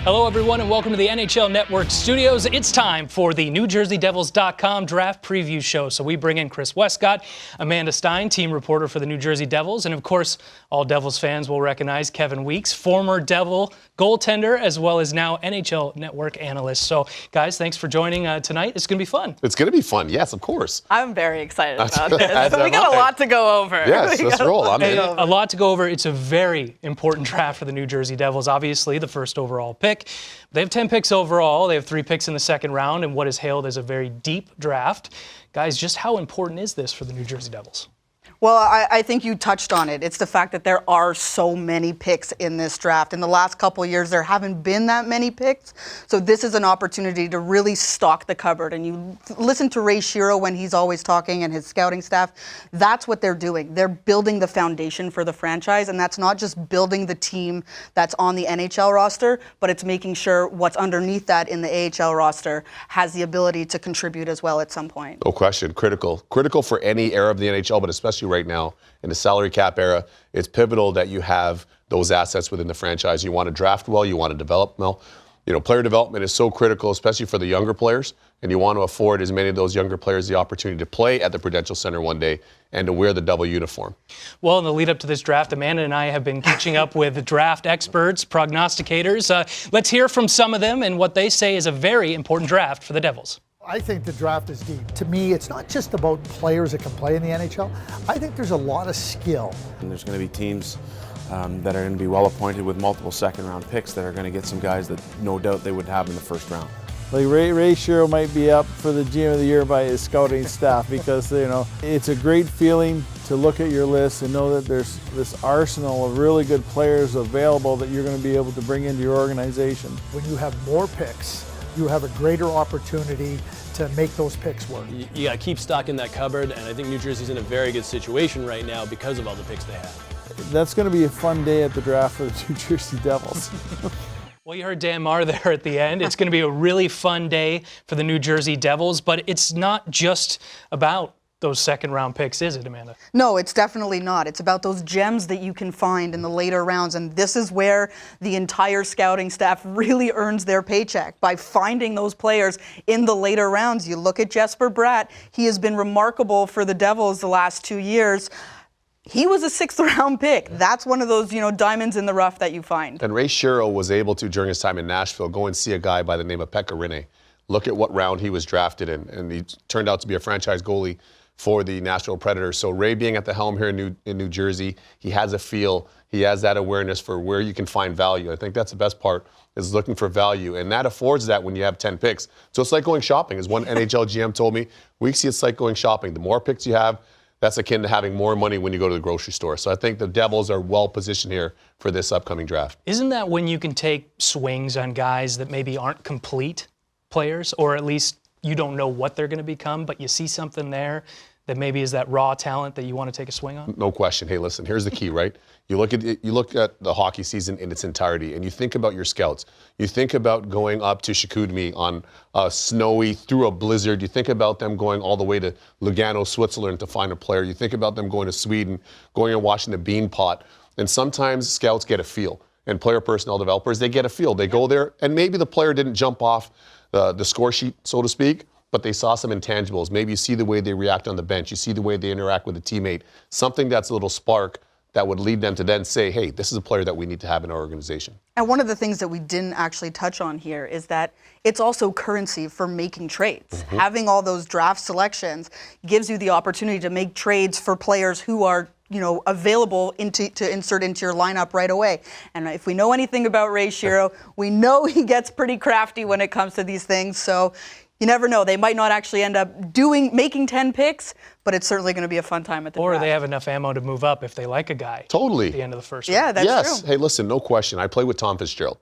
Hello, everyone, and welcome to the NHL Network Studios. It's time for the NewJerseyDevils.com draft preview show. So we bring in Chris Wescott, Amanda Stein, team reporter for the New Jersey Devils, and of course, all Devils fans will recognize Kevin Weekes, former Devil goaltender, as well as now NHL Network analyst. So, guys, thanks for joining tonight. It's going to be fun. It's going to be fun, yes, of course. I'm very excited about this. So we got a lot to go over. Yes, let's roll. A lot to go over. It's a very important draft for the New Jersey Devils. Obviously, the first overall pick. They have 10 picks overall. They have 3 picks in the second round in what is hailed as a very deep draft. Guys, just how important is this for the New Jersey Devils? Well, I think you touched on it. It's the fact that there are so many picks in this draft. In the last couple of years, there haven't been that many picks. So this is an opportunity to really stock the cupboard. And you listen to Ray Shero when he's always talking and his scouting staff. That's what they're doing. They're building the foundation for the franchise. And that's not just building the team that's on the NHL roster, but it's making sure what's underneath that in the AHL roster has the ability to contribute as well at some point. No question. Critical for any era of the NHL, but especially right now in the salary cap era. It's pivotal that you have those assets within the franchise. You want to draft well, you want to develop well. You know, player development is so critical, especially for the younger players, and you want to afford as many of those younger players the opportunity to play at the Prudential Center one day and to wear the Devil uniform. Well, in the lead up to this draft, Amanda and I have been catching up with draft experts, prognosticators. Let's hear from some of them and what they say is a very important draft for the Devils. I think the draft is deep. To me, it's not just about players that can play in the NHL. I think there's a lot of skill. And there's going to be teams that are going to be well appointed with multiple second-round picks that are going to get some guys that no doubt they would have in the first round. Like Ray Shero might be up for the GM of the Year by his scouting staff because, you know, it's a great feeling to look at your list and know that there's this arsenal of really good players available that you're going to be able to bring into your organization. When you have more picks, you have a greater opportunity to make those picks work. You got to keep stocking that cupboard, and I think New Jersey's in a very good situation right now because of all the picks they have. That's going to be a fun day at the draft for the New Jersey Devils. Well, you heard Dan Marr there at the end. It's going to be a really fun day for the New Jersey Devils, but it's not just about those second-round picks, is it, Amanda? No, it's definitely not. It's about those gems that you can find in the later rounds, and this is where the entire scouting staff really earns their paycheck, by finding those players in the later rounds. You look at Jesper Bratt. He has been remarkable for the Devils the last 2 years. He was a 6th-round pick. That's one of those, diamonds in the rough that you find. And Ray Shero was able to, during his time in Nashville, go and see a guy by the name of Pekka Rinne. Look at what round he was drafted in, and he turned out to be a franchise goalie for the Nashville Predators. So Ray being at the helm here in New Jersey, he has a feel, he has that awareness for where you can find value. I think that's the best part, is looking for value, and that affords that when you have 10 picks. So it's like going shopping, as one NHL GM told me. Weeksy, it's like going shopping. The more picks you have, that's akin to having more money when you go to the grocery store. So I think the Devils are well positioned here for this upcoming draft. Isn't that when you can take swings on guys that maybe aren't complete players, or at least you don't know what they're going to become, but you see something there that maybe is that raw talent that you want to take a swing on? No question. Hey, listen, here's the key, right? You look at the hockey season in its entirety, and you think about your scouts. You think about going up to Chicoutimi on snowy, through a blizzard. You think about them going all the way to Lugano, Switzerland to find a player. You think about them going to Sweden, going and watching the bean pot. And sometimes scouts get a feel, and player personnel developers, they get a feel. They go there, and maybe the player didn't jump off the score sheet, so to speak, but they saw some intangibles. Maybe you see the way they react on the bench. You see the way they interact with a teammate. Something that's a little spark that would lead them to then say, hey, this is a player that we need to have in our organization. And one of the things that we didn't actually touch on here is that it's also currency for making trades. Mm-hmm. Having all those draft selections gives you the opportunity to make trades for players who are available to insert into your lineup right away. And if we know anything about Ray Shero, we know he gets pretty crafty when it comes to these things. So you never know. They might not actually end up making 10 picks, but it's certainly going to be a fun time at the draft. Or they have enough ammo to move up if they like a guy. Totally. At the end of the first round. Yeah, that's true. Hey, listen, no question. I played with Tom Fitzgerald.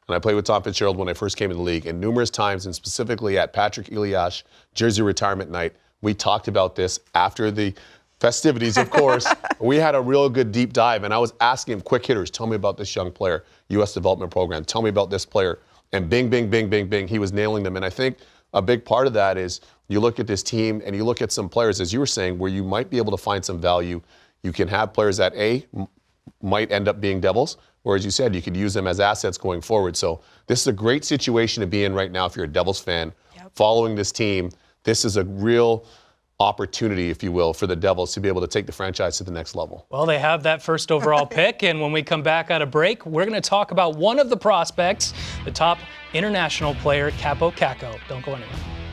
And I played with Tom Fitzgerald when I first came in the league. And numerous times, and specifically at Patrick Elias Jersey retirement night, we talked about this after the festivities, of course. We had a real good deep dive, and I was asking him, quick hitters, tell me about this young player, U.S. development program, tell me about this player. And bing, bing, bing, bing, bing, he was nailing them. And I think a big part of that is you look at this team and you look at some players, as you were saying, where you might be able to find some value. You can have players that, A, might end up being Devils, or as you said, you could use them as assets going forward. So this is a great situation to be in right now if you're a Devils fan. Following this team, this is a real opportunity, if you will, for the Devils to be able to take the franchise to the next level. Well, they have that first overall pick, and when we come back out of break, we're going to talk about one of the prospects, the top international player, Capo Caco. Don't go anywhere.